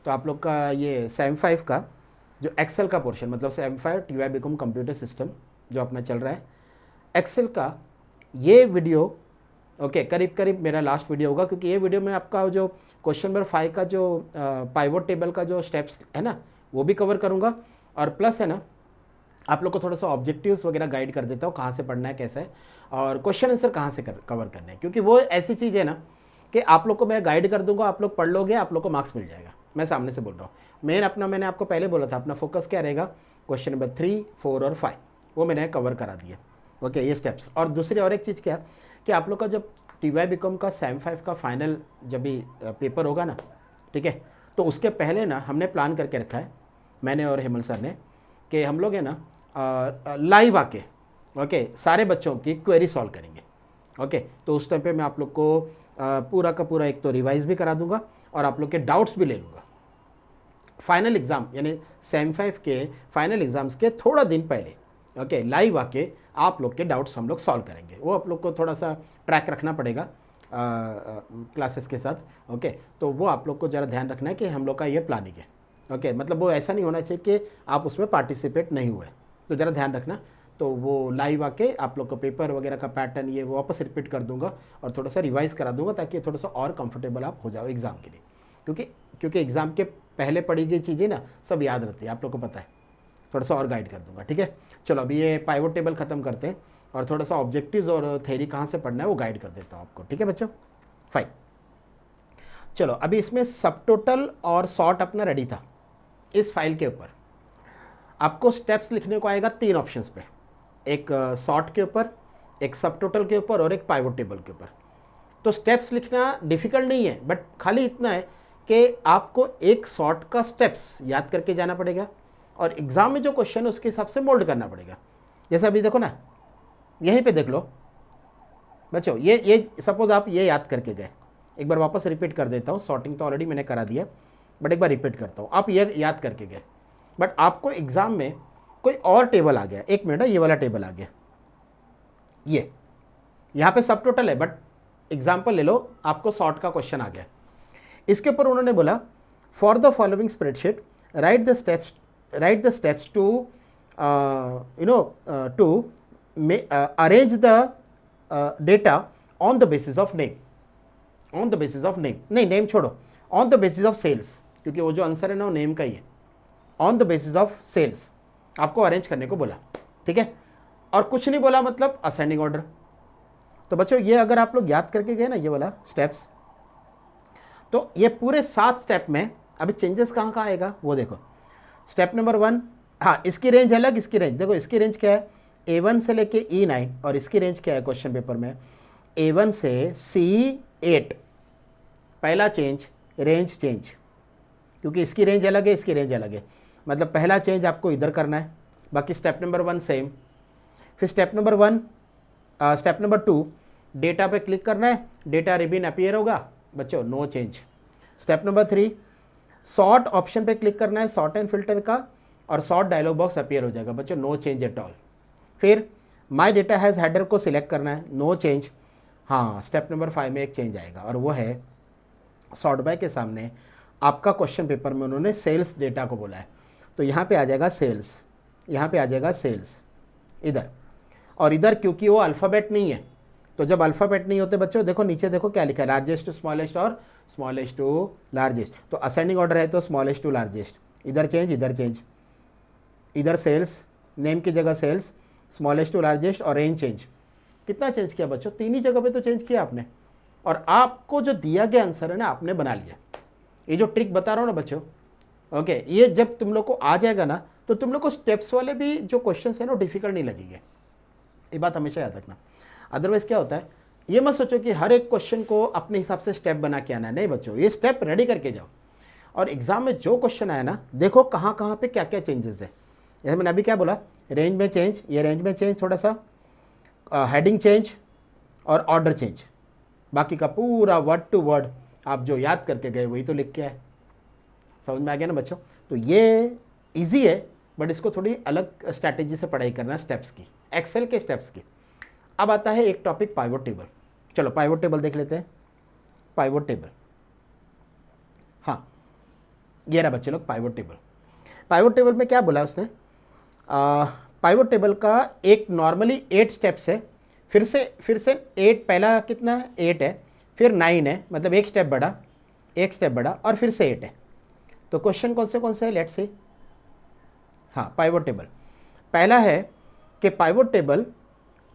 तो आप लोग का ये सेम 5 का जो एक्सेल का पोर्शन, मतलब same 5 TY B Com computer system जो अपना चल रहा है, एक्सेल का ये वीडियो ओके करीब करीब मेरा लास्ट वीडियो होगा, क्योंकि ये वीडियो में आपका जो क्वेश्चन नंबर 5 का जो पाइवोट टेबल का जो स्टेप्स है ना वो भी कवर करूँगा, और प्लस है ना आप लोग को थोड़ा सा ऑब्जेक्टिव्स वगैरह गाइड कर देता हूँ कहाँ से पढ़ना है, कैसे है, और क्वेश्चन आंसर कहाँ से कवर करना है, क्योंकि वो ऐसी चीज़ है ना कि आप लोग को मैं गाइड कर दूंगा, आप लोग पढ़ लोगे, आप लोग को मार्क्स मिल जाएगा। मैं सामने से बोल रहा हूँ। मैंने आपको पहले बोला था अपना फोकस क्या रहेगा, क्वेश्चन नंबर 3, 4 और 5 वो मैंने कवर करा दिया। ओके ये स्टेप्स। और दूसरी और एक चीज़ क्या कि आप लोग का जब TY बीकॉम का सेम 5 का फाइनल जब भी पेपर होगा ना, ठीक है, तो उसके पहले ना हमने प्लान करके रखा है, मैंने और हेमल सर ने, कि हम लोग है ना लाइव आके ओके सारे बच्चों की क्वेरी सॉल्व करेंगे। ओके तो उस टाइम पे मैं आप लोग को पूरा का पूरा एक तो रिवाइज भी करा दूंगा और आप लोग के डाउट्स भी ले लूँगा। फाइनल एग्ज़ाम यानी सेम 5 के फाइनल एग्ज़ाम्स के थोड़ा दिन पहले ओके लाइव आके आप लोग के डाउट्स हम लोग सॉल्व करेंगे। वो आप लोग को थोड़ा सा ट्रैक रखना पड़ेगा क्लासेस के साथ। ओके तो वो आप लोग को ज़रा ध्यान रखना है कि हम लोग का ये प्लानिंग है। ओके मतलब वो ऐसा नहीं होना चाहिए कि आप उसमें पार्टिसिपेट नहीं हुए, तो ज़रा ध्यान रखना। तो वो लाइव आके आप लोग को पेपर वगैरह का पैटर्न ये वो वापस रिपीट कर दूंगा और थोड़ा सा रिवाइज करा दूंगा, ताकि थोड़ा सा और कंफर्टेबल आप हो जाओ एग्ज़ाम के लिए, क्योंकि एग्ज़ाम के पहले पढ़ी गई चीज़ें ना सब याद रहती है, आप लोग को पता है। थोड़ा सा और गाइड कर दूंगा, ठीक है। चलो अभी ये पाइवोट टेबल ख़त्म करते हैं और थोड़ा सा ऑब्जेक्टिव्स और थ्योरी कहाँ से पढ़ना है वो गाइड कर देता हूँ आपको, ठीक है बच्चों। फाइन, चलो अभी इसमें सब टोटल और सॉर्ट अपना रेडी था। इस फाइल के ऊपर आपको स्टेप्स लिखने को आएगा 3 ऑप्शंस पे, एक सॉर्ट के ऊपर, एक सब टोटल के ऊपर और एक पाइवोट टेबल के ऊपर। तो स्टेप्स लिखना डिफ़िकल्ट नहीं है, बट खाली इतना है कि आपको एक सॉर्ट का स्टेप्स याद करके जाना पड़ेगा और एग्ज़ाम में जो क्वेश्चन है उसके हिसाब से मोल्ड करना पड़ेगा। जैसे अभी देखो ना, यहीं पे देख लो बच्चों, ये सपोज आप ये याद करके गए, एक बार वापस रिपीट कर देता हूँ, सॉर्टिंग तो ऑलरेडी मैंने करा दिया, बट एक बार रिपीट करता हूँ। आप ये याद करके गए, बट आपको एग्ज़ाम में कोई और टेबल आ गया, 1 मिनट है, ये वाला टेबल आ गया, ये यहाँ पे सब टोटल है, बट एग्जाम्पल ले लो, आपको सॉर्ट का क्वेश्चन आ गया। इसके ऊपर उन्होंने बोला for the following spreadsheet write the steps to to arrange the data on the basis of name, on the basis of name नहीं, नेम छोड़ो, on the basis of sales, क्योंकि वो जो आंसर है ना वो नेम का ही है। On the basis of sales आपको अरेंज करने को बोला, ठीक है, और कुछ नहीं बोला, मतलब असेंडिंग ऑर्डर। तो बच्चों ये अगर आप लोग याद करके गए ना ये वाला स्टेप्स, तो ये पूरे 7 स्टेप में अभी चेंजेस कहाँ कहाँ आएगा वो देखो। स्टेप नंबर 1, हाँ इसकी रेंज अलग, इसकी रेंज देखो, इसकी रेंज क्या है A1 से लेके E9, और इसकी रेंज क्या है क्वेश्चन पेपर में A1 से C8। पहला चेंज रेंज चेंज, क्योंकि इसकी रेंज अलग है, इसकी रेंज अलग है, मतलब पहला चेंज आपको इधर करना है, बाकी स्टेप नंबर 1 सेम। फिर स्टेप नंबर 2 डेटा पे क्लिक करना है, डेटा रिबिन अपीयर होगा बच्चों, no change. Step number 3 sort option पे क्लिक करना है, सॉर्ट एंड फिल्टर का, और सॉर्ट डायलॉग बॉक्स अपीयर हो जाएगा बच्चों, नो चेंज एट ऑल। फिर माई डेटा हैज़ हेडर को सिलेक्ट करना है, नो चेंज। हाँ स्टेप नंबर 5 में एक चेंज आएगा, और वो है सॉर्ट बाय के सामने आपका क्वेश्चन पेपर में उन्होंने सेल्स डेटा को बोला है, तो यहाँ पे आ जाएगा सेल्स, यहाँ पे आ जाएगा सेल्स इधर, और इधर क्योंकि वो अल्फ़ाबेट नहीं है, तो जब अल्फ़ाबेट नहीं होते बच्चों देखो नीचे देखो क्या लिखा है, लार्जेस्ट टू स्मॉलेस्ट और स्मॉलेस्ट टू लार्जेस्ट, तो असेंडिंग ऑर्डर है तो स्मॉलेस्ट टू लार्जेस्ट, इधर चेंज, इधर चेंज, इधर सेल्स, नेम की जगह सेल्स, स्मॉलेस्ट टू लार्जेस्ट, और रेंज चेंज। कितना चेंज किया बच्चों, 3 ही जगह पे तो चेंज किया आपने, और आपको जो दिया गया आंसर है ना आपने बना लिया। ये जो ट्रिक बता रहा हूँ ना बच्चों, ओके ये जब तुम लोग को आ जाएगा ना तो तुम लोग को स्टेप्स वाले भी जो क्वेश्चन है ना डिफिकल्ट नहीं लगेंगे, ये बात हमेशा याद रखना। अदरवाइज क्या होता है, ये मत सोचो कि हर एक क्वेश्चन को अपने हिसाब से स्टेप बना के आना है, नहीं बच्चों, ये स्टेप रेडी करके जाओ, और एग्जाम में जो क्वेश्चन आया ना देखो कहाँ कहाँ पे क्या क्या चेंजेस है। जैसे मैंने अभी क्या बोला, रेंज में चेंज, ये रेंज में चेंज थोड़ा सा, हेडिंग चेंज और ऑर्डर चेंज, बाकी का पूरा वर्ड टू वर्ड आप जो याद करके गए वही तो लिख के आए। समझ में आ गया ना बच्चों, तो ये इजी है, बट इसको थोड़ी अलग स्ट्रैटेजी से पढ़ाई करना है, स्टेप्स की, एक्सेल के स्टेप्स की। अब आता है एक टॉपिक पाइवोट टेबल। चलो पाइवोट टेबल देख लेते हैं। पाइवोट टेबल, हाँ ये रहा बच्चे लोग पाइवट टेबल। पाइवट टेबल में क्या बोला उसने, पाइवट टेबल का एक नॉर्मली 8 स्टेप्स है, फिर से 8, पहला कितना है 8 है, फिर 9 है, मतलब एक स्टेप बढ़ा और फिर से 8 है। तो क्वेश्चन कौन से है, लेट्स सी। हाँ, पाइवट टेबल पहला है कि पाइवट टेबल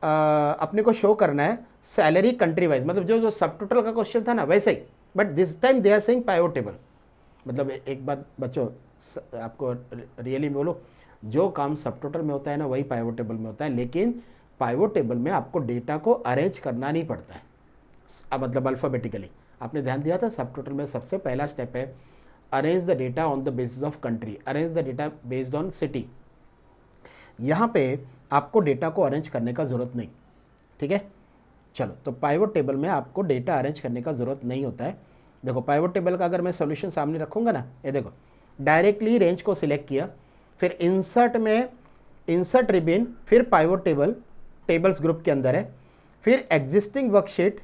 अपने को शो करना है सैलरी कंट्री वाइज, मतलब जो सब टोटल का क्वेश्चन था ना वैसे ही, but this time they are saying pivot table. मतलब एक बात बच्चों आपको रियली बोलो, जो काम सब टोटल में होता है ना वही पाइवट टेबल में होता है, लेकिन पाइवट टेबल में आपको डेटा को अरेंज करना नहीं पड़ता है, मतलब अल्फ़ाबेटिकली। आपने ध्यान दिया था सब टोटल में सबसे पहला स्टेप है arrange the data on the basis of country, arrange the data based on city. यहाँ पे आपको डेटा को अरेंज करने का ज़रूरत नहीं, ठीक है। चलो, तो पाइवट टेबल में आपको डेटा अरेंज करने का ज़रूरत नहीं होता है। देखो पाइवट टेबल का अगर मैं सॉल्यूशन सामने रखूँगा ना, ये देखो डायरेक्टली रेंज को सिलेक्ट किया, फिर इंसर्ट में इंसर्ट रिबिन, फिर पाइवट टेबल टेबल्स ग्रुप के अंदर है, फिर एग्जिस्टिंग वर्कशीट,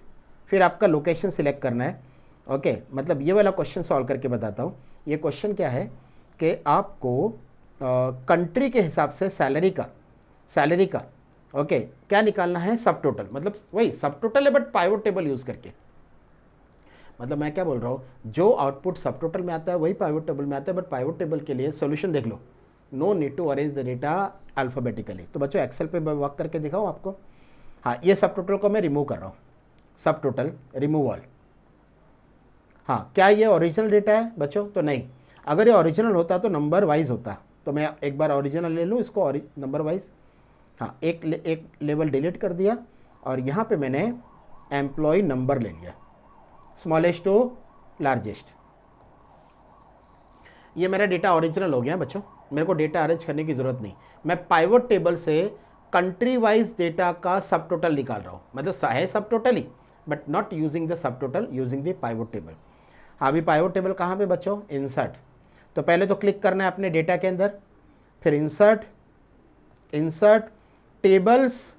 फिर आपका लोकेशन सिलेक्ट करना है। ओके, मतलब ये वाला क्वेश्चन सॉल्व करके बताता हूँ। ये क्वेश्चन क्या है कि आपको कंट्री के हिसाब से सैलरी का ओके क्या निकालना है, सब टोटल, मतलब वही सब टोटल है बट पाइवट टेबल यूज़ करके। मतलब मैं क्या बोल रहा हूँ, जो आउटपुट सब टोटल में आता है वही पाइवट टेबल में आता है, बट पाइवट टेबल के लिए सोल्यूशन देख लो, no need to arrange the data alphabetically. तो बच्चों एक्सेल पे वर्क करके दिखाऊँ आपको। हाँ, ये सब टोटल को मैं रिमूव कर रहा हूँ, सब टोटल रिमूव ऑल। हाँ, क्या ये ओरिजिनल डेटा है बच्चों? तो नहीं, अगर ये ओरिजिनल होता तो नंबर वाइज होता, तो मैं एक बार ओरिजिनल ले लूँ इसको नंबर वाइज। हाँ, एक लेवल डिलीट कर दिया और यहाँ पे मैंने एम्प्लॉय नंबर ले लिया, स्मॉलेस्ट टू लार्जेस्ट। ये मेरा डेटा ओरिजिनल हो गया बच्चों, मेरे को डेटा अरेंज करने की ज़रूरत नहीं। मैं पाइवट टेबल से कंट्री वाइज डेटा का सब टोटल निकाल रहा हूँ, मतलब है सब total he, but not using the sub total, using the pivot table. हाँ, अभी पाइवट टेबल कहाँ पे बच्चों? इंसर्ट। तो पहले तो क्लिक करना है अपने डेटा के अंदर, फिर इंसर्ट टेबल्स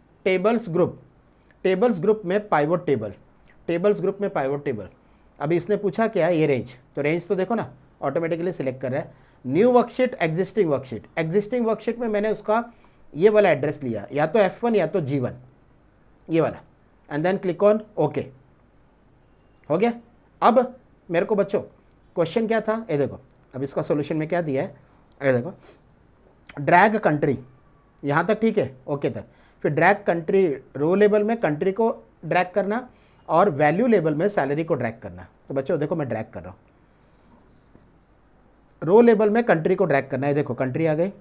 ग्रुप में पाइवट टेबल, अभी इसने पूछा क्या है, ये रेंज, तो रेंज तो देखो ना ऑटोमेटिकली सिलेक्ट कर रहा है। न्यू वर्कशीट, एग्जिस्टिंग वर्कशीट में मैंने उसका ये वाला एड्रेस लिया, या तो F1 या तो G1, ये वाला, and then click on okay. हो गया। अब मेरे को बच्चों क्वेश्चन क्या था, ये देखो, अब इसका सॉल्यूशन में क्या दिया है, ये देखो, ड्रैग कंट्री, यहाँ तक ठीक है, ओके तक। फिर ड्रैग कंट्री, रो लेवल में कंट्री को ड्रैग करना और वैल्यू लेवल में सैलरी को ड्रैग करना। तो बच्चों देखो मैं ड्रैग कर रहा हूँ, रो लेवल में कंट्री को ड्रैग करना है, देखो कंट्री आ गई,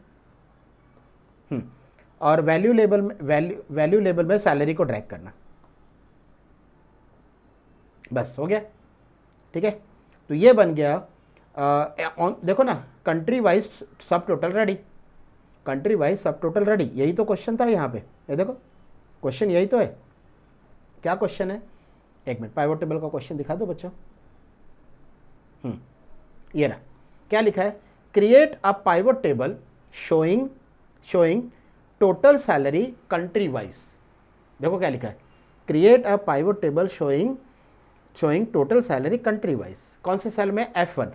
और वैल्यू लेवल में सैलरी को ड्रैग करना, बस हो गया, ठीक है। तो ये बन गया, देखो ना, कंट्री वाइज सब टोटल रेडी, यही तो क्वेश्चन था यहाँ पे, ये देखो क्वेश्चन यही तो है। क्या क्वेश्चन है, एक मिनट, पाइवट टेबल का क्वेश्चन दिखा दो बच्चों। ये रहा, क्या लिखा है, create a pivot table showing total salary country wise. देखो क्या लिखा है, create a pivot table showing total salary country wise. कौन से सेल में? F1,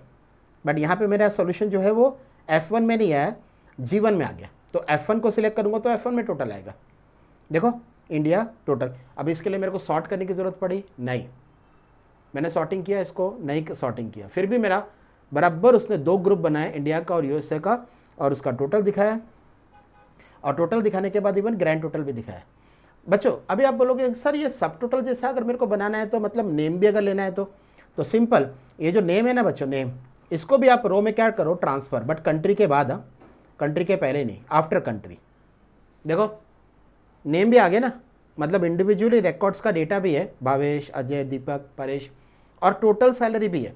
बट यहाँ पे मेरा सॉल्यूशन जो है वो F1 में नहीं आया, G1 में आ गया। तो F1 को सिलेक्ट करूँगा तो F1 में टोटल आएगा, देखो इंडिया टोटल। अब इसके लिए मेरे को सॉर्ट करने की ज़रूरत पड़ी नहीं, मैंने सॉर्टिंग किया, इसको नहीं सॉर्टिंग किया, फिर भी मेरा बराबर उसने 2 ग्रुप बनाए, इंडिया का और USA का, और उसका टोटल दिखाया, और टोटल दिखाने के बाद इवन ग्रैंड टोटल भी दिखाया। बच्चों अभी आप बोलोगे सर ये सब टोटल जैसा अगर मेरे को बनाना है तो मतलब नेम भी अगर लेना है तो सिंपल, ये जो नेम है ना बच्चों, नेम, इसको भी आप रो में क्या करो, ट्रांसफ़र, बट कंट्री के बाद, हाँ, कंट्री के पहले नहीं, आफ्टर कंट्री। देखो नेम भी आ गया ना, मतलब इंडिविजुअली रिकॉर्ड्स का डेटा भी है, भावेश, अजय, दीपक, परेश, और टोटल सैलरी भी है।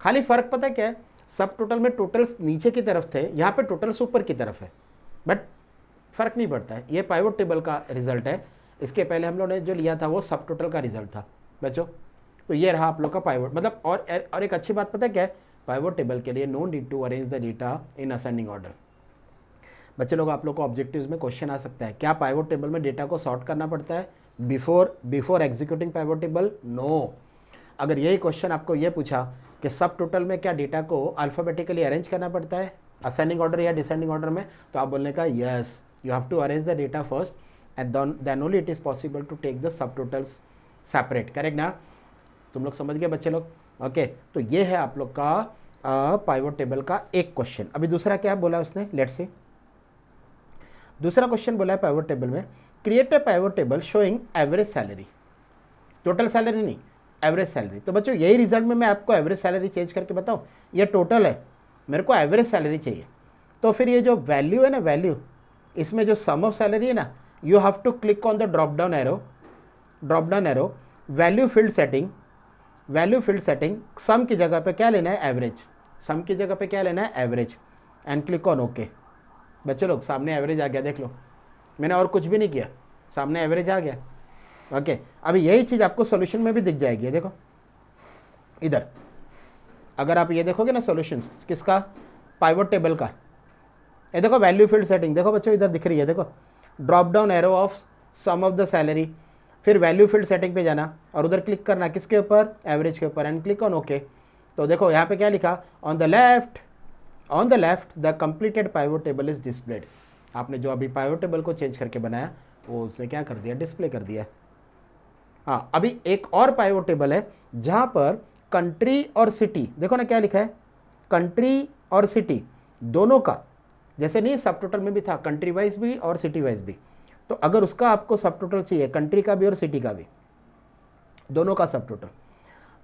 खाली फ़र्क पता क्या है, सब टोटल में टोटल्स नीचे की तरफ थे, यहाँ पे टोटल्स ऊपर की तरफ है, बट फ़र्क नहीं पड़ता है। ये पाइवट टेबल का रिजल्ट है, इसके पहले हम लोगों ने जो लिया था वो सब टोटल का रिजल्ट था बच्चों। तो ये रहा आप लोग का पाइवट, मतलब और एक अच्छी बात पता है क्या है, पाइवट टेबल के लिए no need to arrange the data in ascending order. बच्चे लोग आप लोग को ऑब्जेक्टिव्स में क्वेश्चन आ सकता है, क्या पाइवट टेबल में डेटा को सॉर्ट करना पड़ता है before executing pivot table? No. अगर यही क्वेश्चन आपको ये पूछा कि सब टोटल में क्या डेटा को अल्फ़ाबेटिकली अरेंज करना पड़ता है असेंडिंग ऑर्डर या डिसेंडिंग ऑर्डर में, तो आप बोलने का yes, you have to arrange the data first and then only it is possible to take the sub totals separate. Correct ना? तुम लोग समझ गए बच्चे लोग? ओके, तो ये है आप लोग का पाइवट टेबल का एक क्वेश्चन। अभी दूसरा क्या बोला उसने, लेट्स सी। दूसरा क्वेश्चन बोला है पाइवट टेबल में, create a pivot table showing average salary, total salary नहीं, एवरेज सैलरी। तो बच्चों यही रिजल्ट में मैं आपको एवरेज सैलरी चेंज करके बताऊँ, ये टोटल है, मेरे को एवरेज सैलरी चाहिए। तो फिर ये जो वैल्यू है ना, वैल्यू, इसमें जो सम ऑफ सैलरी है ना, you have to click on the drop down arrow, value field setting, value field setting, sum की जगह पे क्या लेना है, एवरेज, सम की जगह पे क्या लेना है, average, and click on okay. बच्चों लोग सामने एवरेज आ गया, देख लो, मैंने और कुछ भी नहीं किया, सामने एवरेज आ गया। ओके, अभी यही चीज़ आपको सॉल्यूशन में भी दिख जाएगी, देखो इधर, अगर आप ये देखोगे ना सॉल्यूशंस किसका, पाइवट टेबल का, ये देखो वैल्यू फील्ड सेटिंग, देखो बच्चों इधर दिख रही है, देखो drop down arrow of sum of the salary, फिर वैल्यू फील्ड सेटिंग पे जाना और उधर क्लिक करना किसके ऊपर, एवरेज के ऊपर, एंड क्लिक ऑन ओके। तो देखो यहाँ पे क्या लिखा, on the left the completed pivot table is displayed. आपने जो अभी पाइवट टेबल को चेंज करके बनाया वो उसने क्या कर दिया, डिस्प्ले कर दिया। हाँ, अभी एक और पाइवट टेबल है जहाँ पर कंट्री और सिटी, देखो ना क्या लिखा है, कंट्री और सिटी दोनों का, जैसे नहीं सब टोटल में भी था कंट्री वाइज भी और सिटी वाइज भी, तो अगर उसका आपको सब टोटल चाहिए, कंट्री का भी और सिटी का भी, दोनों का सब टोटल,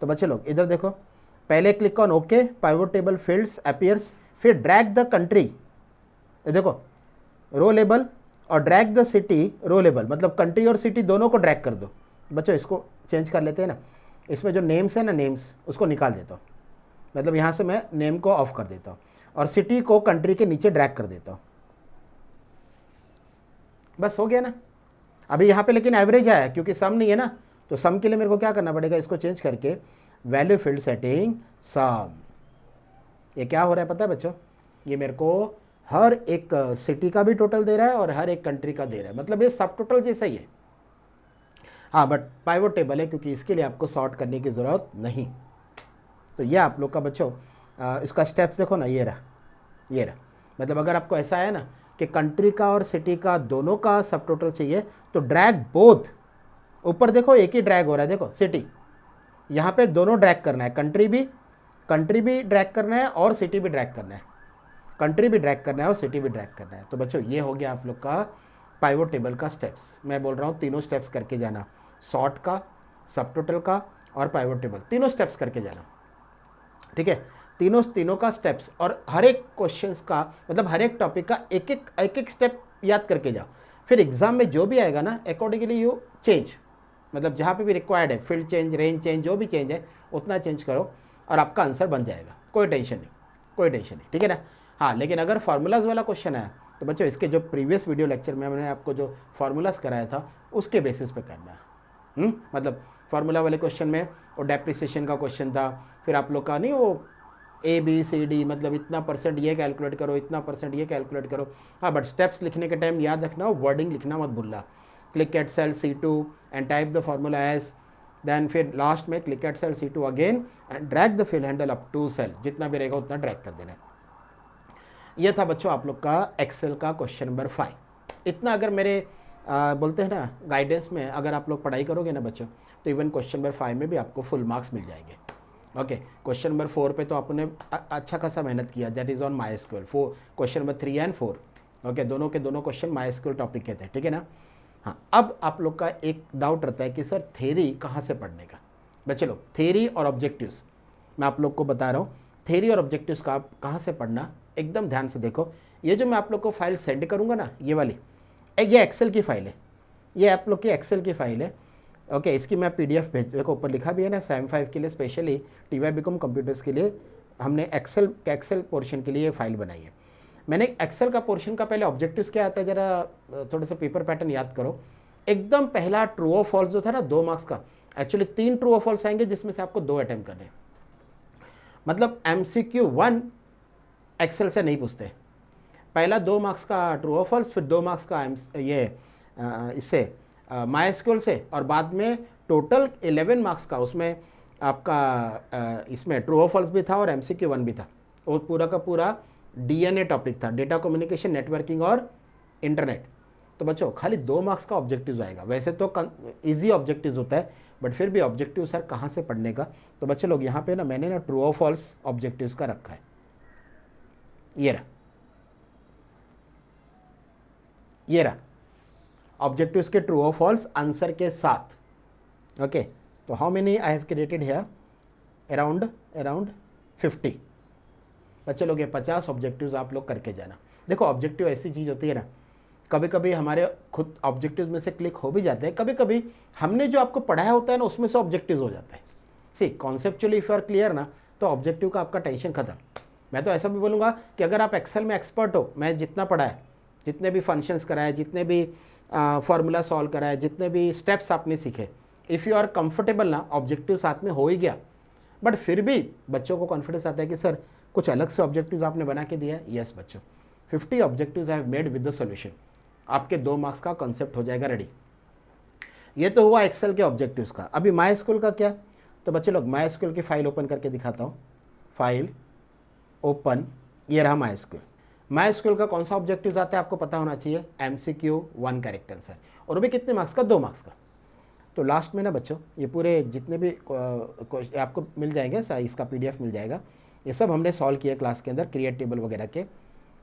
तो बच्चे लोग इधर देखो, पहले click on okay, pivot table fields appears, फिर ड्रैग द कंट्री, देखो रो लेबल, और drag the city row label, मतलब कंट्री और सिटी दोनों को ड्रैग कर दो। बच्चों इसको चेंज कर लेते हैं ना, इसमें जो नेम्स है ना, नेम्स उसको निकाल देता हूँ, मतलब यहाँ से मैं नेम को ऑफ कर देता हूँ और सिटी को कंट्री के नीचे ड्रैग कर देता हूँ, बस हो गया ना। अभी यहाँ पे लेकिन एवरेज आया क्योंकि सम नहीं है ना, तो सम के लिए मेरे को क्या करना पड़ेगा, इसको चेंज करके वैल्यू फील्ड सेटिंग सम। ये क्या हो रहा है पता है बच्चों, ये मेरे को हर एक सिटी का भी टोटल दे रहा है और हर एक कंट्री का दे रहा है, मतलब ये सब टोटल जैसा ही है। हाँ, बट पाइवट टेबल है क्योंकि इसके लिए आपको सॉर्ट करने की ज़रूरत नहीं। तो ये आप लोग का बच्चों इसका स्टेप्स देखो ना, ये रहा, मतलब अगर आपको ऐसा है ना कि कंट्री का और सिटी का दोनों का सब टोटल चाहिए, तो ड्रैग बोथ, ऊपर देखो एक ही ड्रैग हो रहा है, देखो सिटी, यहाँ पे दोनों ड्रैग करना है, कंट्री भी ड्रैग करना है और सिटी भी ड्रैग करना है, कंट्री भी ड्रैग करना है और सिटी भी ड्रैग करना है। तो बच्चों ये हो गया आप लोग का पाइवट टेबल का स्टेप्स। मैं बोल रहा हूँ तीनों स्टेप्स करके जाना, सॉर्ट का, सब टोटल का और पाइवट टेबल, तीनों स्टेप्स करके जाना, ठीक है, तीनों का स्टेप्स, और हर एक क्वेश्चंस का मतलब हर एक टॉपिक का एक एक स्टेप याद करके जाओ। फिर एग्जाम में जो भी आएगा ना, अकॉर्डिंगली यू चेंज, मतलब जहाँ पे भी रिक्वायर्ड है, फील्ड चेंज, रेंज चेंज, जो भी चेंज है उतना चेंज करो और आपका आंसर बन जाएगा, कोई टेंशन नहीं, ठीक है ना। हाँ, लेकिन अगर फार्मूलाज वाला क्वेश्चन है तो बच्चों इसके जो प्रीवियस वीडियो लेक्चर में मैंने आपको जो फार्मूलाज कराया था उसके बेसिस पे करना है। मतलब फार्मूला वाले क्वेश्चन में वो डेप्रिसिएशन का क्वेश्चन था, फिर आप लोग का नहीं वो ABCD, मतलब इतना परसेंट ये कैलकुलेट करो, इतना परसेंट ये कैलकुलेट करो। हाँ, बट स्टेप्स लिखने के टाइम याद रखना, वर्डिंग लिखना मत भूलना। Click at cell C2 and type the formula as, then फिर लास्ट में click at cell C2 again and drag the fill handle up to cell, जितना भी रहेगा उतना ड्रैग कर देना है। ये था बच्चों आप लोग का एक्सेल का क्वेश्चन नंबर 5। इतना अगर मेरे बोलते हैं ना गाइडेंस में अगर आप लोग पढ़ाई करोगे ना बच्चों, तो इवन क्वेश्चन नंबर 5 में भी आपको फुल मार्क्स मिल जाएंगे। ओके, क्वेश्चन नंबर 4 पे तो आपने अच्छा खासा मेहनत किया, that is on MySQL। Question number 3 and 4, okay, दोनों के दोनों क्वेश्चन MySQL टॉपिक के थे, ठीक है ना। हाँ, अब आप लोग का एक डाउट रहता है कि सर थ्योरी कहाँ से पढ़ने का। बच्चे लोग थ्योरी और ऑब्जेक्टिव्स मैं आप लोग को बता रहा हूँ, थ्योरी और ऑब्जेक्टिव्स का आप कहाँ से पढ़ना, एकदम ध्यान से देखो। ये जो मैं आप लोग को फाइल सेंड करूँगा ना, ये वाली, ये एक्सेल की फ़ाइल है, ये आप लोग की एक्सेल की फ़ाइल है। ओके, इसकी मैं PDF भेज, देखो ऊपर लिखा भी है ना, SAM 5 के लिए स्पेशली TY BCom कंप्यूटर्स के लिए हमने एक्सेल पोर्शन के लिए ये फाइल बनाई है। मैंने एक्सेल का पोर्शन का पहले ऑब्जेक्टिव्स क्या आता है, ज़रा थोड़ा सा पेपर पैटर्न याद करो। एकदम पहला ट्रू और फॉल्स जो था ना 2 मार्क्स का, एक्चुअली 3 ट्रू और फॉल्स आएंगे जिसमें से आपको 2 अटैम्प्ट करने हैं। मतलब MCQ 1 एक्सेल से नहीं पूछते, पहला 2 मार्क्स का ट्रू और फॉल्स, फिर 2 मार्क्स का ये इससे MySQL से, और बाद में टोटल 11 मार्क्स का उसमें आपका इसमें ट्रू और फॉल्स भी था और MCQ 1 भी था, वो पूरा का पूरा DNA टॉपिक था, डेटा कम्युनिकेशन, नेटवर्किंग और इंटरनेट। तो बच्चों खाली 2 मार्क्स का ऑब्जेक्टिव आएगा। वैसे तो इजी ऑब्जेक्टिव होता है, बट फिर भी ऑब्जेक्टिव सर कहाँ से पढ़ने का। तो बच्चे लोग यहाँ पे ना मैंने ना ट्रू और फॉल्स ऑब्जेक्टिव्स का रखा है, ये रहा ऑब्जेक्टिव्स के ट्रू और फॉल्स आंसर के साथ। ओके, तो how many I have created here, around 50। बच्चे लोग ये 50 ऑब्जेक्टिव्स आप लोग करके जाना। देखो ऑब्जेक्टिव ऐसी चीज़ होती है ना, कभी कभी हमारे खुद ऑब्जेक्टिव्स में से क्लिक हो भी जाते हैं, कभी कभी हमने जो आपको पढ़ाया होता है ना उसमें से ऑब्जेक्टिव्स हो जाता है। See conceptually if you are clear ना, तो ऑब्जेक्टिव का आपका टेंशन खत्म। मैं तो ऐसा भी बोलूँगा कि अगर आप एक्सेल में एक्सपर्ट हो, मैं जितना पढ़ा है, जितने भी फंक्शंस कराए, जितने भी फार्मूला सॉल्व कराए, जितने भी स्टेप्स आपने सीखे, इफ़ यू आर कंफर्टेबल ना, ऑब्जेक्टिव साथ में हो ही गया, बट फिर भी बच्चों को कॉन्फिडेंस आता है कि सर कुछ अलग से ऑब्जेक्टिव्स आपने बना के दिया है। यस बच्चों, 50 objectives I have made with the solution. आपके 2 मार्क्स का कॉन्सेप्ट हो जाएगा रेडी। ये तो हुआ एक्सेल के ऑब्जेक्टिव्स का। अभी माई स्कूल का क्या, तो बच्चे लोग माई स्कूल की फाइल ओपन करके दिखाता हूँ। फाइल ओपन, ये रहा माई स्कूल। माई स्कूल का कौन सा ऑब्जेक्टिव आता है आपको पता होना चाहिए, MCQ 1 करेक्ट आंसर, और वो भी कितने मार्क्स का, 2 मार्क्स का। तो लास्ट में ना बच्चों ये पूरे जितने भी आपको मिल जाएंगे, इसका PDF मिल जाएगा। ये सब हमने सॉल्व किया क्लास के अंदर, क्रिएट टेबल वगैरह के,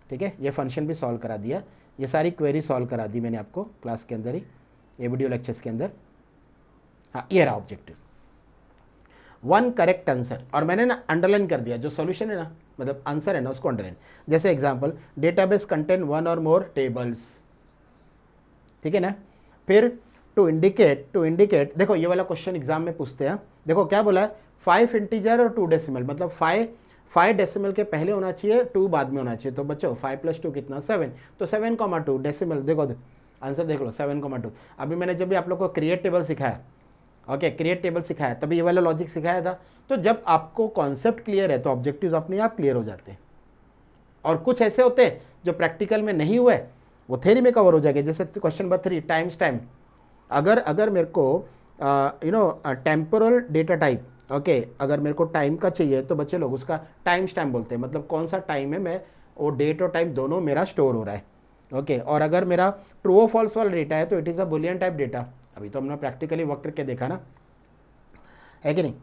ठीक है। ये फंक्शन भी सॉल्व करा दिया, ये सारी क्वेरी सॉल्व करा दी मैंने आपको क्लास के अंदर ही, ये वीडियो लेक्चर्स के अंदर। हाँ, ये रहा ऑब्जेक्टिव 1 करेक्ट आंसर, और मैंने ना अंडरलाइन कर दिया जो सॉल्यूशन है ना, मतलब आंसर है ना उसको अंडरलाइन। जैसे एग्जांपल, डेटाबेस कंटेन 1 और मोर टेबल्स, ठीक है ना। फिर टू इंडिकेट, देखो ये वाला क्वेश्चन एग्जाम में पूछते हैं। देखो क्या बोला है, 5 इंटीजर और 2 डेसिमल, मतलब 5 डेसिमल के पहले होना चाहिए, 2 बाद में होना चाहिए। तो बच्चों 5 + 2 कितना, 7, तो 7,2 डेसिमल, देखो आंसर देख लो 7,2। अभी मैंने जब भी आप लोग को क्रिएट टेबल सिखाया, ओके, क्रिएट टेबल सिखाया, तभी ये वाला लॉजिक सिखाया था। तो जब आपको कॉन्सेप्ट क्लियर है तो ऑब्जेक्टिव्स अपने आप क्लियर हो जाते हैं। और कुछ ऐसे होते हैं जो प्रैक्टिकल में नहीं हुए, वो थ्योरी में कवर हो जाएंगे। जैसे क्वेश्चन नंबर 3, टाइम। अगर मेरे को टेम्पोरल डेटा टाइप, ओके, अगर मेरे को टाइम का चाहिए तो बच्चे लोग उसका टाइम स्टैम्प बोलते हैं, मतलब कौन सा टाइम है, मैं वो डेट और टाइम दोनों मेरा स्टोर हो रहा है, ओके। और अगर मेरा ट्रू और फॉल्स वाला डेटा है तो it is a Boolean type data. अभी तो हमने प्रैक्टिकली वर्क करके देखा ना, है कि नहीं।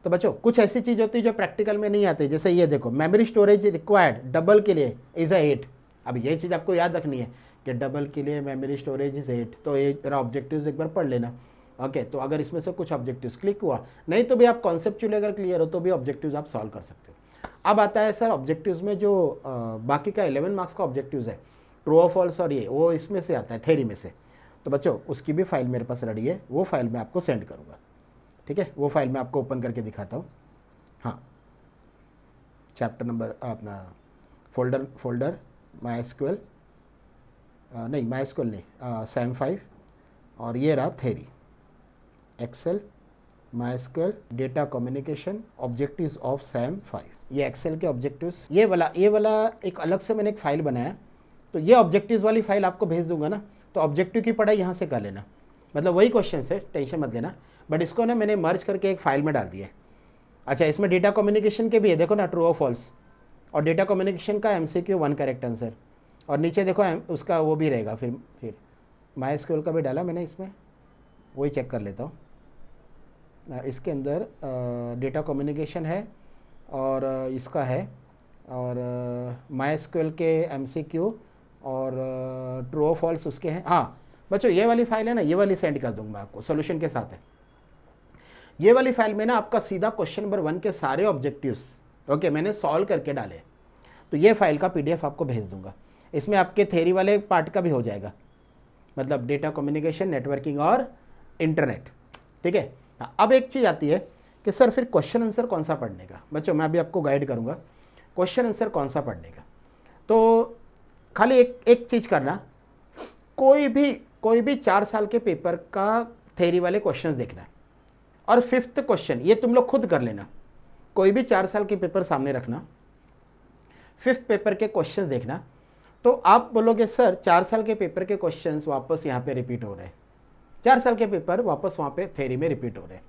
तो बच्चों कुछ ऐसी चीज़ होती है जो प्रैक्टिकल में नहीं आती, जैसे ये देखो, मेमोरी स्टोरेज रिक्वायर्ड डबल के लिए इज़ 8। अब ये चीज़ आपको याद रखनी है कि डबल के लिए मेमोरी स्टोरेज इज़ 8। तो ये तेरा ऑब्जेक्टिव्स एक बार पढ़ लेना, ओके। तो अगर इसमें से कुछ ऑब्जेक्टिव्स क्लिक हुआ, नहीं तो भी आप कॉन्सेप्चुअली अगर क्लियर हो तो भी ऑब्जेक्टिव्स आप सॉल्व कर सकते हो। अब आता है सर ऑब्जेक्टिव्स में जो बाकी का 11 मार्क्स का ऑब्जेक्टिव्स है, ट्रू और फॉल्स, और ये वो इसमें से आता है, थ्योरी में से। तो बच्चों उसकी भी फाइल मेरे पास रेडी है, वो फाइल मैं आपको सेंड करूँगा, ठीक है। वो फाइल मैं आपको ओपन करके दिखाता हूँ। हाँ, चैप्टर नंबर अपना फोल्डर MySQL, नहीं MySQL नहीं, SAM 5, और ये रहा theory, Excel, MySQL, data communication, objectives of SAM 5। ये एक्सेल के ऑब्जेक्टिव्स, ये वाला एक अलग से मैंने एक फ़ाइल बनाया। तो ये ऑब्जेक्टिव्स वाली फाइल आपको भेज दूंगा ना, तो ऑब्जेक्टिव की पढ़ाई यहाँ से कर लेना, मतलब वही क्वेश्चन है, टेंशन मत लेना। बट इसको ना मैंने मर्ज करके एक फाइल में डाल दिया है। अच्छा, इसमें डेटा कम्युनिकेशन के भी है, देखो ना, ट्रू और फॉल्स, और डेटा कम्युनिकेशन का MCQ 1 करेक्ट आंसर, और नीचे देखो उसका वो भी रहेगा। फिर MySQL का भी डाला मैंने इसमें, वही चेक कर लेता हूँ। इसके अंदर डेटा कम्युनिकेशन है और इसका है, और MySQL के MCQ और ट्रू और फॉल्स उसके हैं। हाँ बच्चों, ये वाली फाइल है ना, ये वाली सेंड कर दूंगा आपको, सोल्यूशन के साथ है। ये वाली फाइल में ना आपका सीधा क्वेश्चन नंबर 1 के सारे ऑब्जेक्टिव्स, ओके, मैंने सॉल्व करके डाले। तो ये फाइल का PDF आपको भेज दूंगा। इसमें आपके थ्योरी वाले पार्ट का भी हो जाएगा, मतलब डेटा कम्युनिकेशन, नेटवर्किंग और इंटरनेट, ठीक है। अब एक चीज़ आती है कि सर फिर क्वेश्चन आंसर कौन सा पढ़ने का। बच्चों मैं अभी आपको गाइड करूँगा क्वेश्चन आंसर कौन सा पढ़ने का। तो खाली एक चीज़ करना, कोई भी 4 साल के पेपर का थ्योरी वाले क्वेश्चंस देखना है, और 5th क्वेश्चन ये तुम लोग खुद कर लेना। कोई भी 4 साल के पेपर सामने रखना, 5th पेपर के क्वेश्चंस देखना। तो आप बोलोगे सर 4 साल के पेपर के क्वेश्चंस वापस यहाँ पे रिपीट हो रहे हैं, 4 साल के पेपर वापस वहाँ पे थ्योरी में रिपीट हो रहे हैं,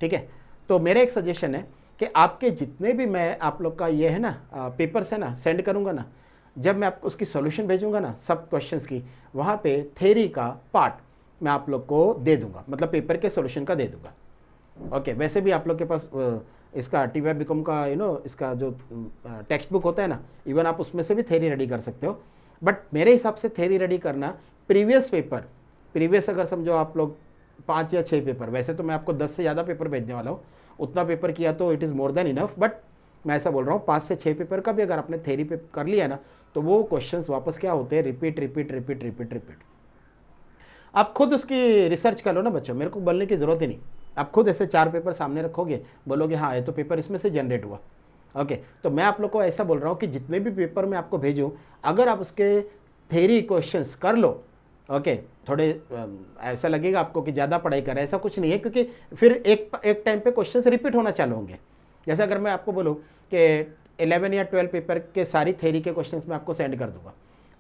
ठीक है। तो मेरा एक सजेशन है कि आपके जितने भी मैं आप लोग का ये है ना पेपर्स है ना सेंड करूँगा ना, जब मैं आपको उसकी सॉल्यूशन भेजूंगा ना सब क्वेश्चंस की, वहाँ पे थ्योरी का पार्ट मैं आप लोग को दे दूंगा, मतलब पेपर के सॉल्यूशन का दे दूंगा। ओके, वैसे भी आप लोग के पास इसका TY BCom का इसका जो टेक्स्ट बुक होता है ना, इवन आप उसमें से भी थ्योरी रेडी कर सकते हो। बट मेरे हिसाब से थ्योरी रेडी करना प्रीवियस अगर समझो आप लोग 5 या 6 पेपर, वैसे तो मैं आपको 10 से ज़्यादा पेपर भेजने वाला हूँ, उतना पेपर किया तो it is more than enough, but मैं ऐसा बोल रहा हूँ 5 से 6 पेपर का भी अगर आपने थ्योरी पे कर लिया ना, तो वो क्वेश्चंस वापस क्या होते हैं, रिपीट। आप खुद उसकी रिसर्च कर लो ना बच्चों, मेरे को बोलने की ज़रूरत ही नहीं। आप खुद ऐसे 4 पेपर सामने रखोगे, बोलोगे हाँ ये तो पेपर इसमें से जनरेट हुआ। ओके, तो मैं आप लोग को ऐसा बोल रहा हूँ कि जितने भी पेपर मैं आपको भेजूँ, अगर आप उसके थ्योरी क्वेश्चंस कर लो, ओके, थोड़े ऐसा लगेगा आपको कि ज़्यादा पढ़ाई कर रहे हैं, ऐसा कुछ नहीं है, क्योंकि फिर एक टाइम पे क्वेश्चंस रिपीट होना चालू होंगे। जैसे अगर मैं आपको बोलूँ कि 11 या 12 पेपर के सारी थ्योरी के क्वेश्चंस मैं आपको सेंड कर दूंगा,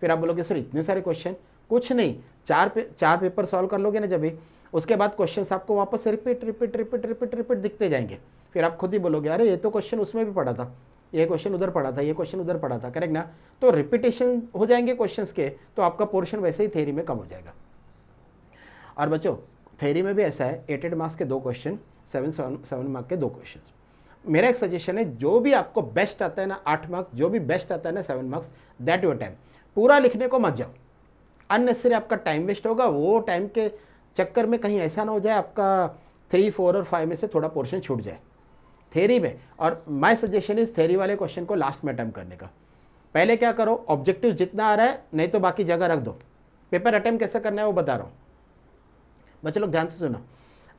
फिर आप बोलोगे सर इतने सारे क्वेश्चन, कुछ नहीं, 4 पेपर सॉल्व कर लोगे ना जब भी, उसके बाद क्वेश्चंस आपको वापस से रिपीट दिखते जाएंगे। फिर आप खुद ही बोलोगे अरे ये तो क्वेश्चन उसमें भी पढ़ा था, ये क्वेश्चन उधर पढ़ा था, ये क्वेश्चन उधर पढ़ा था, करेक्ट ना। तो रिपीटेशन हो जाएंगे क्वेश्चंस के, तो आपका पोर्शन वैसे ही थ्योरी में कम हो जाएगा। और बच्चों थ्योरी में भी ऐसा है, 8 मार्क्स के 2 क्वेश्चन, 7 मार्क्स के 2 क्वेश्चन। मेरा एक सजेशन है, जो भी आपको बेस्ट आता है ना 8 मार्क्स, जो भी बेस्ट आता है ना 7 मार्क्स, दैट योर टाइम, पूरा लिखने को मत जाओ, अननेसेसरी आपका टाइम वेस्ट होगा। वो टाइम के चक्कर में कहीं ऐसा ना हो जाए आपका 3, 4 और 5 में से थोड़ा पोर्शन छूट जाए थ्योरी में। और माय सजेशन इज थ्योरी वाले क्वेश्चन को लास्ट में अटेम्प्ट करने का। पहले क्या करो, ऑब्जेक्टिव जितना आ रहा है, नहीं तो बाकी जगह रख दो। पेपर अटेम्प्ट कैसे करना है वो बता रहा हूँ बच्चे लोग, ध्यान से सुनो।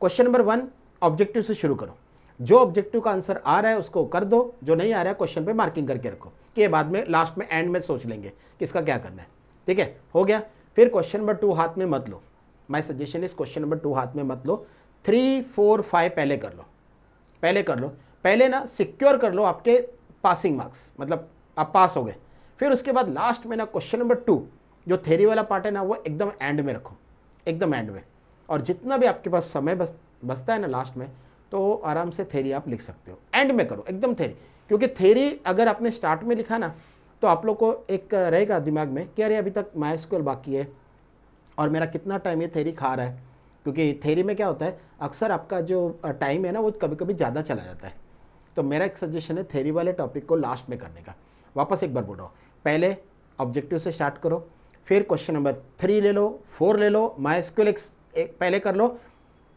क्वेश्चन नंबर 1 ऑब्जेक्टिव से शुरू करो, जो ऑब्जेक्टिव का आंसर आ रहा है उसको कर दो, जो नहीं आ रहा है क्वेश्चन पे मार्किंग करके रखो, कि बाद में लास्ट में एंड में सोच लेंगे किसका क्या करना है, ठीक है, हो गया। फिर क्वेश्चन नंबर 2 हाथ में मत लो, my suggestion is question number 2 हाथ में मत लो, 3, 4, 5 पहले कर लो, पहले ना सिक्योर कर लो आपके पासिंग मार्क्स, मतलब आप पास हो गए। फिर उसके बाद लास्ट में ना क्वेश्चन नंबर 2 जो थ्योरी वाला पार्ट है ना, वो एकदम एंड में रखो, एकदम एंड में। और जितना भी आपके पास समय बचता है ना लास्ट में, तो आराम से थ्योरी आप लिख सकते हो, एंड में करो एकदम थ्योरी। क्योंकि थ्योरी अगर आपने स्टार्ट में लिखा ना, तो आप लोग को एक रहेगा दिमाग में कि अरे अभी तक MySQL बाकी है और मेरा कितना टाइम ये थ्योरी खा रहा है। क्योंकि थ्योरी में क्या होता है, अक्सर आपका जो टाइम है ना वो कभी कभी ज़्यादा चला जाता है। तो मेरा एक सजेशन है थ्योरी वाले टॉपिक को लास्ट में करने का। वापस एक बार बोल रहा हूँ, पहले ऑब्जेक्टिव से स्टार्ट करो, फिर क्वेश्चन नंबर 3 ले लो, 4 ले लो, MySQL पहले कर लो,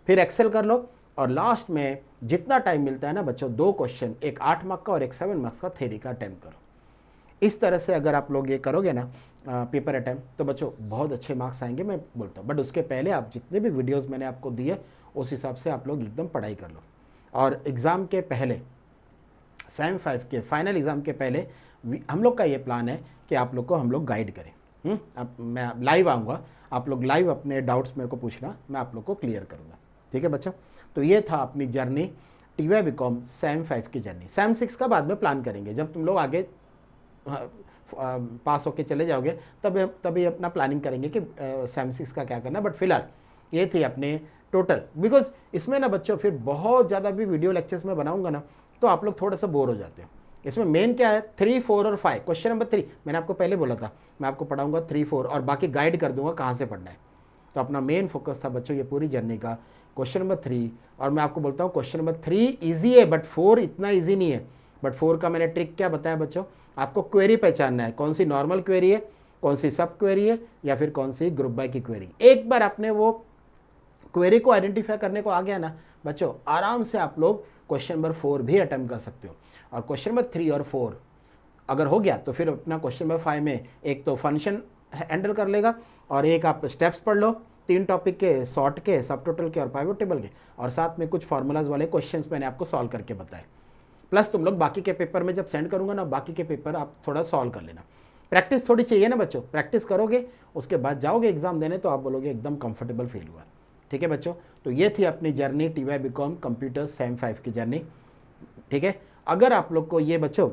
फिर एक्सेल कर लो, और लास्ट में जितना टाइम मिलता है ना बच्चों, 2 क्वेश्चन, एक 8 मार्क्स का और एक 7 मार्क्स का थ्योरी का अटेम्प्ट करो। इस तरह से अगर आप लोग ये करोगे ना पेपर अटेम्प्ट, तो बच्चों बहुत अच्छे मार्क्स आएंगे, मैं बोलता हूँ। बट उसके पहले आप जितने भी वीडियोस मैंने आपको दिए उस हिसाब से आप लोग एकदम पढ़ाई कर लो। और एग्ज़ाम के पहले, SAM 5 के फाइनल एग्ज़ाम के पहले हम लोग का ये प्लान है कि आप लोग को हम लोग गाइड करें। अब मैं लाइव आऊँगा, आप लोग लाइव अपने डाउट्स मेरे को पूछना, मैं आप लोग को क्लियर करूँगा, ठीक है बच्चों। तो ये था अपनी जर्नी, TY BCom SAM 5 की जर्नी। SAM 6 का बाद में प्लान करेंगे, जब तुम लोग आगे पास होके चले जाओगे तभी अपना प्लानिंग करेंगे कि SAM 6 का क्या करना। बट फिलहाल ये थी अपने टोटल, बिकॉज इसमें ना बच्चों फिर बहुत ज़्यादा भी वीडियो लेक्चर्स में बनाऊंगा ना, तो आप लोग थोड़ा सा बोर हो जाते हो। इसमें मेन क्या है, 3, 4 और 5। क्वेश्चन नंबर 3 मैंने आपको पहले बोला था, मैं आपको पढ़ाऊंगा 3, 4 और बाकी गाइड कर दूंगा कहाँ से पढ़ना है। तो अपना मेन फोकस था बच्चों ये पूरी जर्नी का क्वेश्चन नंबर 3। और मैं आपको बोलता हूँ क्वेश्चन नंबर 3 ईजी है, बट 4 इतना ईजी नहीं है। बट 4 का मैंने ट्रिक क्या बताया बच्चों, आपको क्वेरी पहचानना है, कौन सी नॉर्मल क्वेरी है, कौन सी सब क्वेरी है, या फिर कौन सी ग्रुप बाय की क्वेरी। एक बार आपने वो क्वेरी को आइडेंटिफाई करने को आ गया ना बच्चों, आराम से आप लोग क्वेश्चन नंबर 4 भी अटेम्प्ट कर सकते हो। और क्वेश्चन नंबर 3 और 4 अगर हो गया तो फिर अपना क्वेश्चन नंबर 5 में एक तो फंक्शन हैंडल कर लेगा, और एक आप स्टेप्स पढ़ लो 3 टॉपिक के, सॉर्ट के, सब टोटल के और पाइवट टेबल के, और साथ में कुछ फार्मूलाज वाले क्वेश्चंस मैंने आपको सॉल्व करके बताए। प्लस तुम लोग बाकी के पेपर में जब सेंड करूंगा ना, बाकी के पेपर आप थोड़ा सॉल्व कर लेना। प्रैक्टिस थोड़ी चाहिए ना बच्चों, प्रैक्टिस करोगे उसके बाद जाओगे एग्जाम देने तो आप बोलोगे एकदम कंफर्टेबल फील हुआ। ठीक है बच्चों, तो ये थी अपनी journey TY BCom computer SAM 5 की जर्नी। ठीक है, अगर आप लोग को ये बच्चों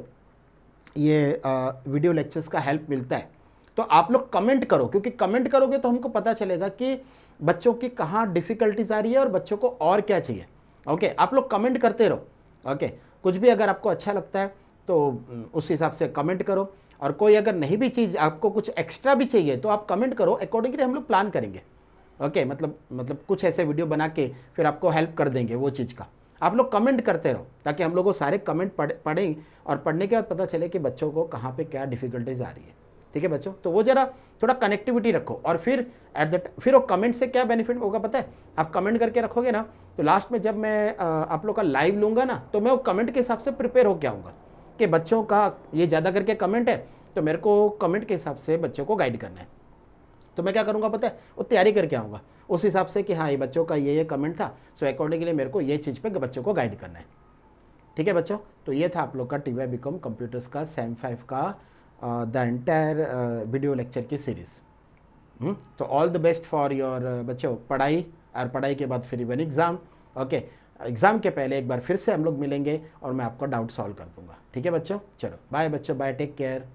ये वीडियो लेक्चर्स का हेल्प मिलता है तो आप लोग कमेंट करो, क्योंकि कमेंट करोगे तो हमको पता चलेगा कि बच्चों की कहाँ डिफ़िकल्टीज आ रही है और बच्चों को और क्या चाहिए। ओके आप लोग कमेंट करते रहो। ओके कुछ भी अगर आपको अच्छा लगता है तो उस हिसाब से कमेंट करो, और कोई अगर नहीं भी चीज़ आपको कुछ एक्स्ट्रा भी चाहिए तो आप कमेंट करो, अकॉर्डिंगली हम लोग प्लान करेंगे। ओके मतलब कुछ ऐसे वीडियो बना के फिर आपको हेल्प कर देंगे वो चीज़ का। आप लोग कमेंट करते रहो ताकि हम लोग को सारे कमेंट पढ़ें और पढ़ने के बाद पता चले कि बच्चों को कहाँ पे क्या डिफ़िकल्टीज आ रही है। ठीक है बच्चों, तो वो जरा थोड़ा कनेक्टिविटी रखो, और फिर फिर वो कमेंट से क्या बेनिफिट होगा पता है, आप कमेंट करके रखोगे ना तो लास्ट में जब मैं आप लोग का लाइव लूँगा ना तो मैं वो कमेंट के हिसाब से प्रिपेयर होकर आऊँगा कि बच्चों का ये ज़्यादा करके कमेंट है तो मेरे को कमेंट के हिसाब से बच्चों को गाइड करना है। तो मैं क्या करूँगा पता है, वो तैयारी करके आऊँगा उस हिसाब से कि हाँ ये बच्चों का ये कमेंट था, सो अकॉर्डिंगली मेरे को ये चीज़ पे बच्चों को गाइड करना है। ठीक है बच्चों, तो ये था आप लोग का TY बीकॉम कंप्यूटर्स का सेम 5 का द एंटायर वीडियो लेक्चर की सीरीज़। तो all the best for your बच्चों पढ़ाई, और पढ़ाई के बाद फिर इवन एग्ज़ाम। ओके एग्ज़ाम के पहले एक बार फिर से हम लोग मिलेंगे और मैं आपका डाउट सॉल्व कर दूंगा। ठीक है बच्चों, चलो बाय बच्चों, बाय, टेक केयर।